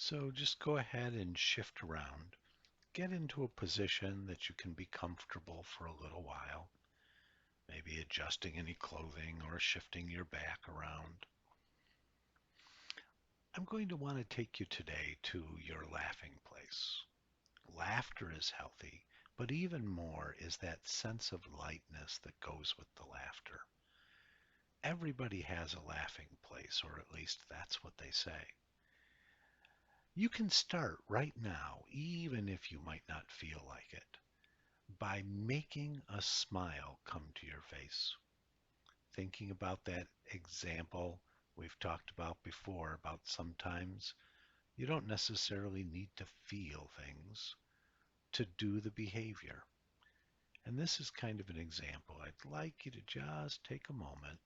So just go ahead and shift around. Get into a position that you can be comfortable for a little while, maybe adjusting any clothing or shifting your back around. I'm going to want to take you today to your laughing place. Laughter is healthy, but even more is that sense of lightness that goes with the laughter. Everybody has a laughing place, or at least that's what they say. You can start right now, even if you might not feel like it, by making a smile come to your face. Thinking about that example we've talked about before, about sometimes you don't necessarily need to feel things to do the behavior. And this is kind of an example. I'd like you to just take a moment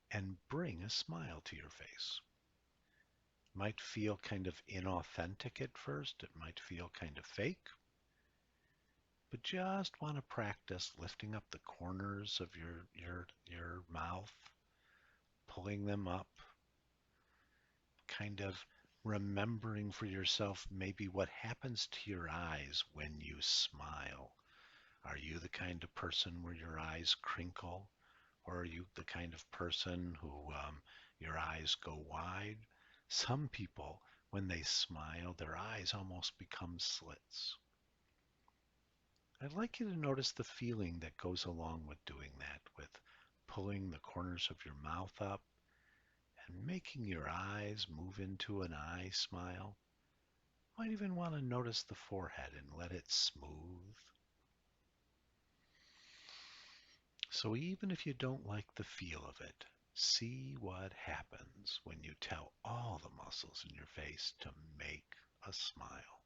and bring a smile to your face. Might feel kind of inauthentic at first. It might feel kind of fake, but just want to practice lifting up the corners of your mouth, pulling them up, kind of remembering for yourself maybe what happens to your eyes when you smile. Are you the kind of person where your eyes crinkle? Or are you the kind of person who your eyes go wide? Some people, when they smile, their eyes almost become slits. I'd like you to notice the feeling that goes along with doing that, with pulling the corners of your mouth up and making your eyes move into an eye smile. Might even want to notice the forehead and let it smooth. So even if you don't like the feel of it, see what happens when you tell all the muscles in your face to make a smile.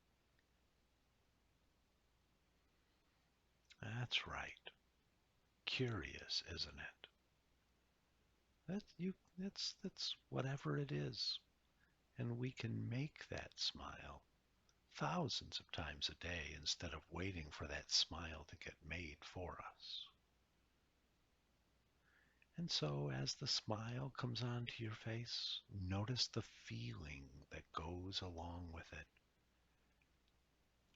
That's right. Curious, isn't it? That's whatever it is. And we can make that smile thousands of times a day instead of waiting for that smile to get made for us. And so as the smile comes onto your face, notice the feeling that goes along with it.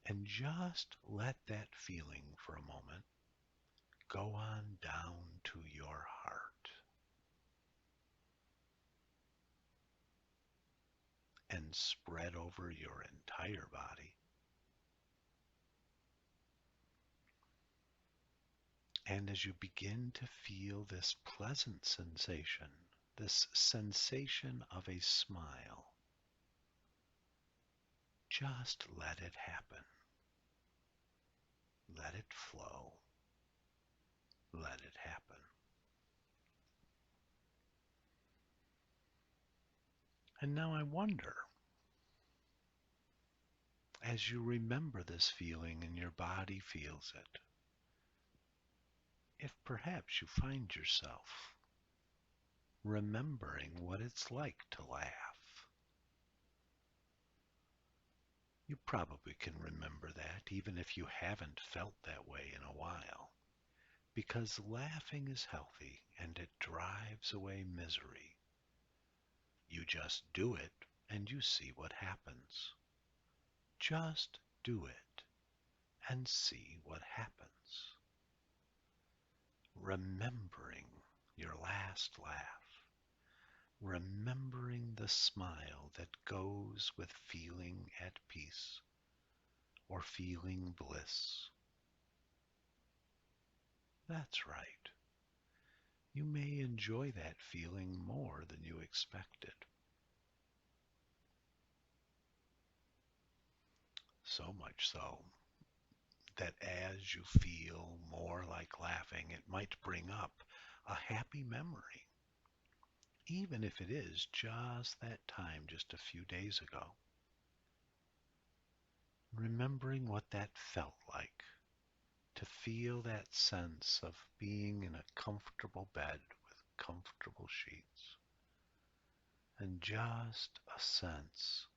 And just let that feeling for a moment go on down to your heart and spread over your entire body. And as you begin to feel this pleasant sensation, this sensation of a smile, just let it happen. Let it flow. Let it happen. And now I wonder, as you remember this feeling and your body feels it, if perhaps you find yourself remembering what it's like to laugh. You probably can remember that even if you haven't felt that way in a while, because laughing is healthy and it drives away misery. You just do it and you see what happens. Just do it and see what happens. Remembering your last laugh, remembering the smile that goes with feeling at peace or feeling bliss. That's right. You may enjoy that feeling more than you expected. So much so that as you feel more like laughing, it might bring up a happy memory, even if it is just that time just a few days ago. Remembering what that felt like, to feel that sense of being in a comfortable bed with comfortable sheets, and just a sense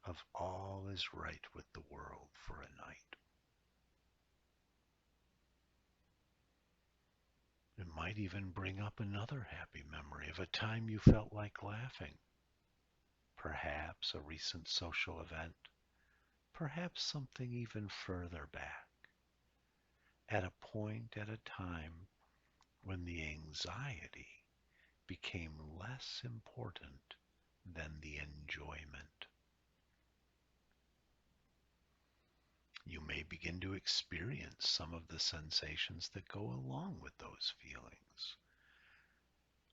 of all is right with the world for a night. It might even bring up another happy memory of a time you felt like laughing. perhaps a recent social event, perhaps something even further back, at a point at a time when the anxiety became less important than the enjoyment. You may begin to experience some of the sensations that go along with those feelings.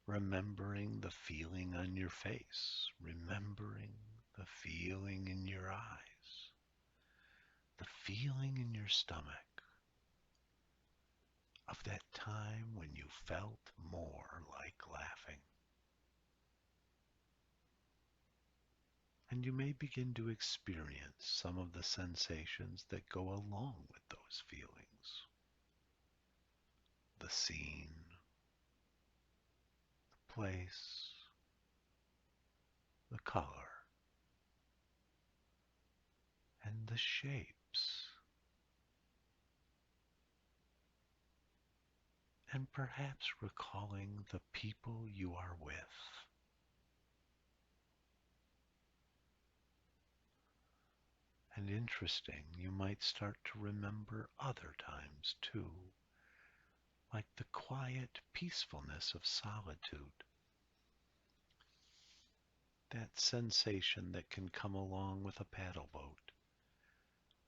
Remembering the feeling on your face, remembering the feeling in your eyes, the feeling in your stomach of that time when you felt more like laughing. And you may begin to experience some of the sensations that go along with those feelings. The scene, the place, the color, and the shapes, and perhaps recalling the people you are with. And interesting, you might start to remember other times too, like the quiet peacefulness of solitude, that sensation that can come along with a paddle boat,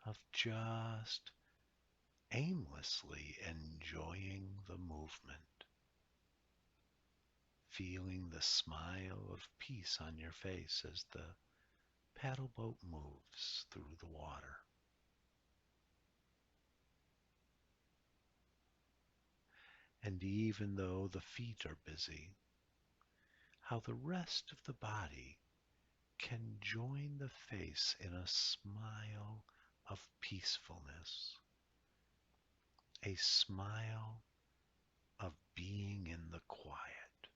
of just aimlessly enjoying the movement, feeling the smile of peace on your face as the paddle boat moves through the water. And even though the feet are busy, how the rest of the body can join the face in a smile of peacefulness, a smile of being in the quiet,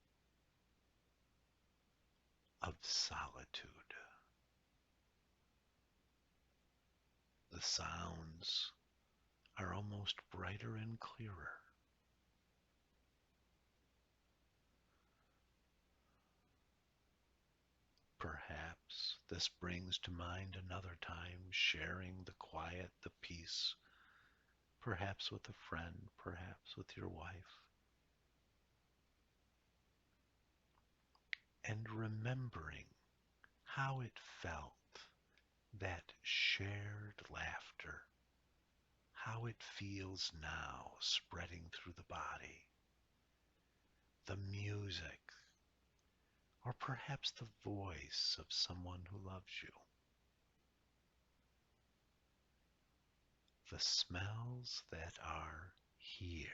of solitude. The sounds are almost brighter and clearer. Perhaps this brings to mind another time sharing the quiet, the peace, perhaps with a friend, perhaps with your wife, and remembering how it felt, that shared laughter, how it feels now spreading through the body, the music, or perhaps the voice of someone who loves you, the smells that are here,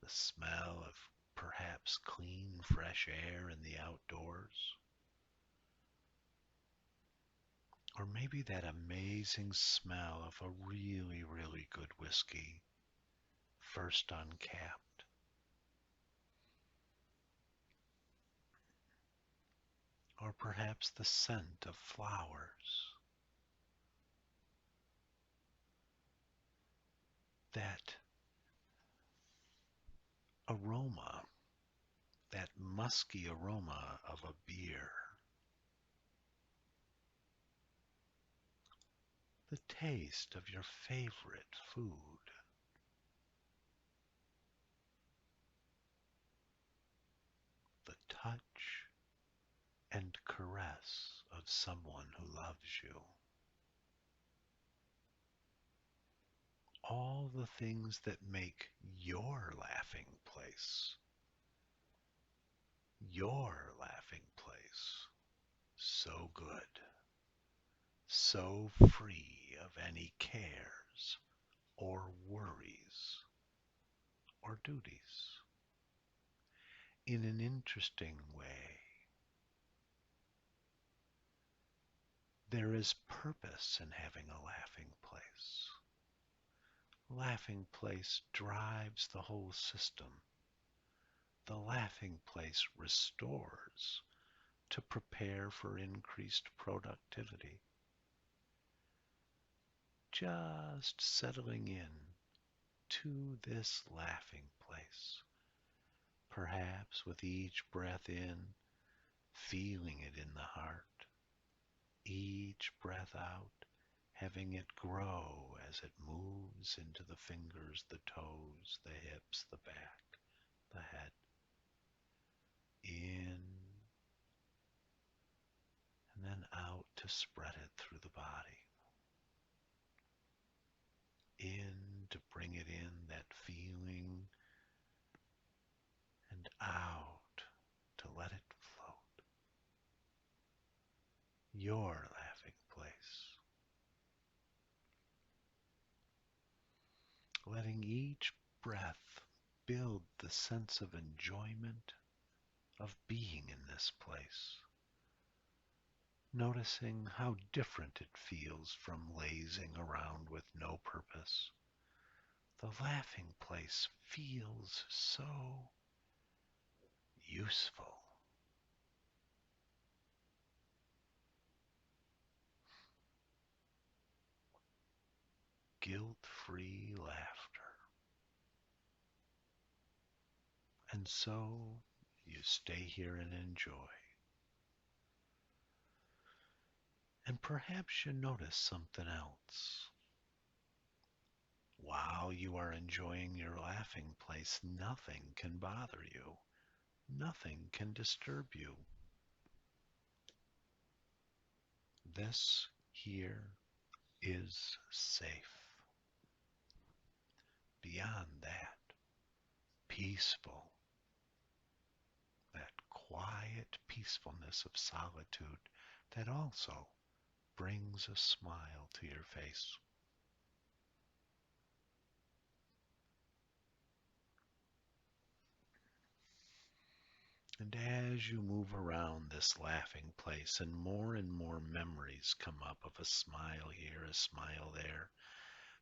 the smell of perhaps clean, fresh air in the outdoors, or maybe that amazing smell of a really, really good whiskey, first uncapped, or perhaps the scent of flowers, that aroma, that musky aroma of a beer, the taste of your favorite food, the touch and caress of someone who loves you. All the things that make your laughing place, so good, so free of any cares or worries or duties. In an interesting way, there is purpose in having a laughing place. Laughing place drives the whole system. The laughing place restores to prepare for increased productivity. Just settling in to this laughing place Perhaps with each breath in, feeling it in the heart. Each breath out, having it grow as it moves into the fingers, the toes, the hips, the back, the head. In and then out to spread it through the body. In to bring it in, that feeling, and out to let it float. Your laughing place. Letting each breath build the sense of enjoyment of being in this place. Noticing how different it feels from lazing around with no purpose. The laughing place feels so useful. Guilt-free laughter. And so you stay here and enjoy. And perhaps you notice something else. While you are enjoying your laughing place, nothing can bother you. Nothing can disturb you. This here is safe. Beyond that, peaceful. That quiet peacefulness of solitude that also brings a smile to your face. And as you move around this laughing place and more memories come up of a smile here, a smile there,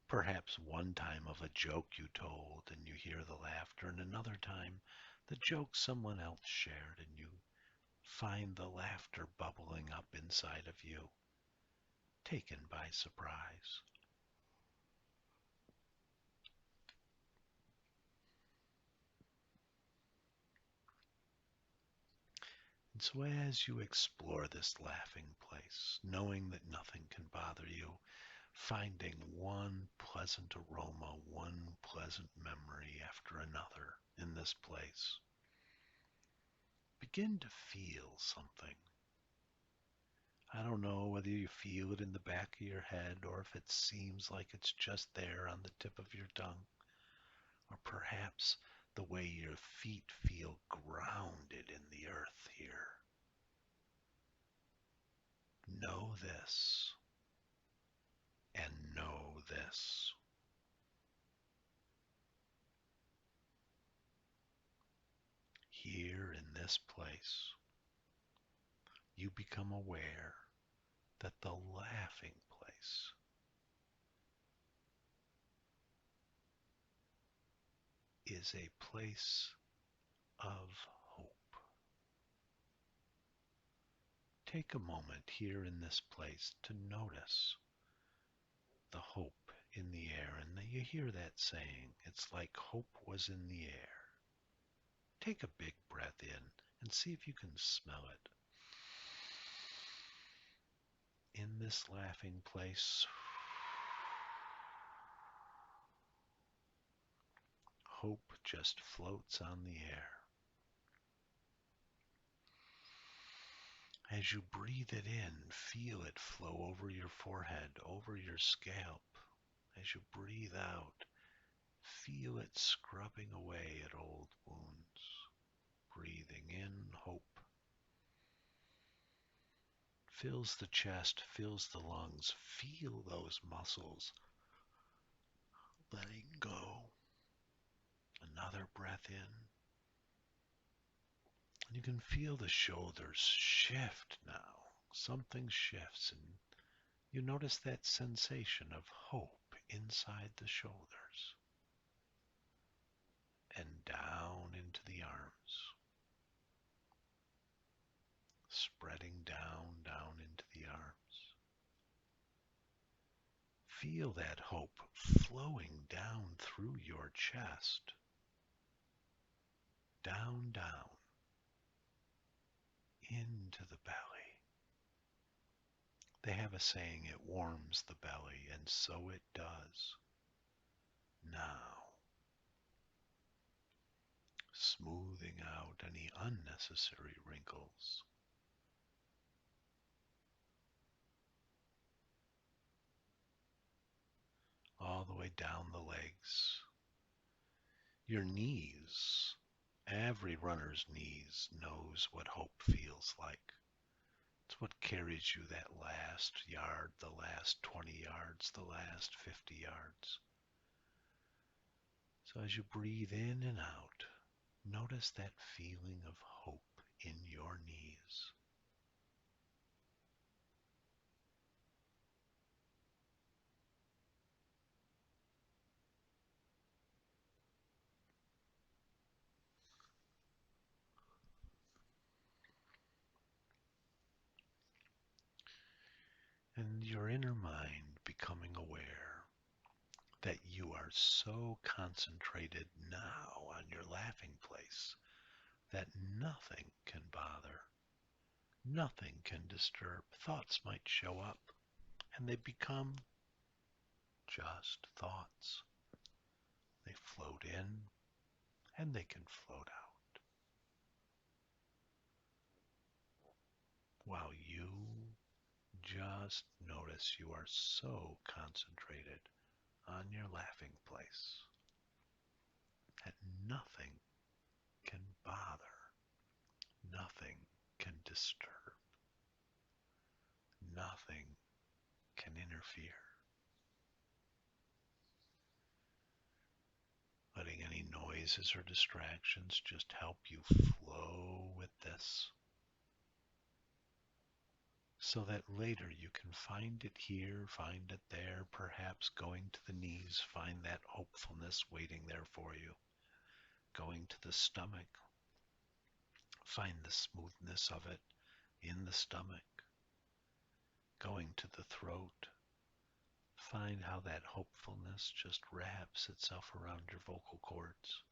perhaps one time of a joke you told and you hear the laughter, and another time the joke someone else shared and you find the laughter bubbling up inside of you, taken by surprise. And so as you explore this laughing place, knowing that nothing can bother you, finding one pleasant aroma, one pleasant memory after another in this place, begin to feel something. I don't know whether you feel it in the back of your head or if it seems like it's just there on the tip of your tongue, or perhaps the way your feet feel grounded in the earth here. Know this and know this. Here in this place, you become aware that the laughing place is a place of hope. Take a moment here in this place to notice the hope in the air. And you hear that saying, it's like hope was in the air. Take a big breath in and see if you can smell it. In this laughing place, hope just floats on the air. As you breathe it in, feel it flow over your forehead, over your scalp. As you breathe out, feel it scrubbing away at old wounds. Breathing in, hope. Fills the chest, fills the lungs. Feel those muscles letting go. Another breath in. And you can feel the shoulders shift now. Something shifts and you notice that sensation of hope inside the shoulders and down into the arms, spreading down into the arms. Feel that hope flowing down through your chest, down, down, into the belly. They have a saying, it warms the belly, and so it does. Now, smoothing out any unnecessary wrinkles. All the way down the legs. Your knees. Every runner's knees knows what hope feels like. It's what carries you that last yard, the last 20 yards, the last 50 yards. So as you breathe in and out, notice that feeling of hope in your knees. And your inner mind becoming aware that you are so concentrated now on your laughing place that nothing can bother, nothing can disturb. Thoughts might show up and they become just thoughts. They float in and they can float out. While you just notice you are so concentrated on your laughing place that nothing can bother, nothing can disturb, nothing can interfere. Letting any noises or distractions just help you flow with this, so that later you can find it here, find it there, perhaps going to the knees, find that hopefulness waiting there for you. Going to the stomach, find the smoothness of it in the stomach. Going to the throat, find how that hopefulness just wraps itself around your vocal cords.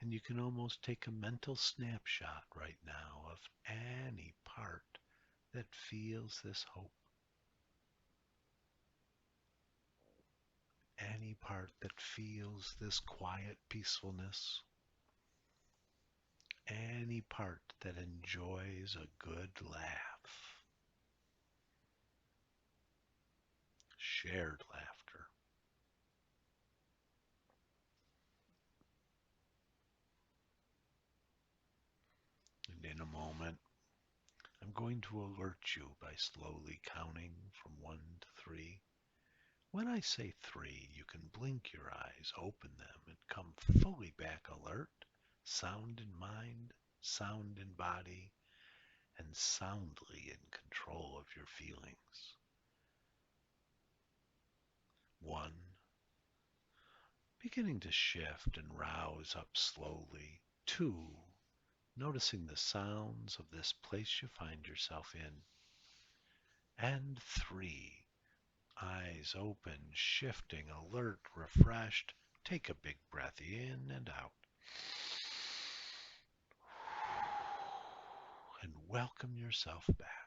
And you can almost take a mental snapshot right now of any part that feels this hope, any part that feels this quiet peacefulness, any part that enjoys a good laugh, shared laughter. And in a moment, I'm going to alert you by slowly counting from 1 to 3. When I say 3, you can blink your eyes, open them, and come fully back alert, sound in mind, sound in body, and soundly in control of your feelings. 1. Beginning to shift and rouse up slowly. 2. Noticing the sounds of this place you find yourself in. And 3. Eyes open, shifting, alert, refreshed. Take a big breath in and out. And welcome yourself back.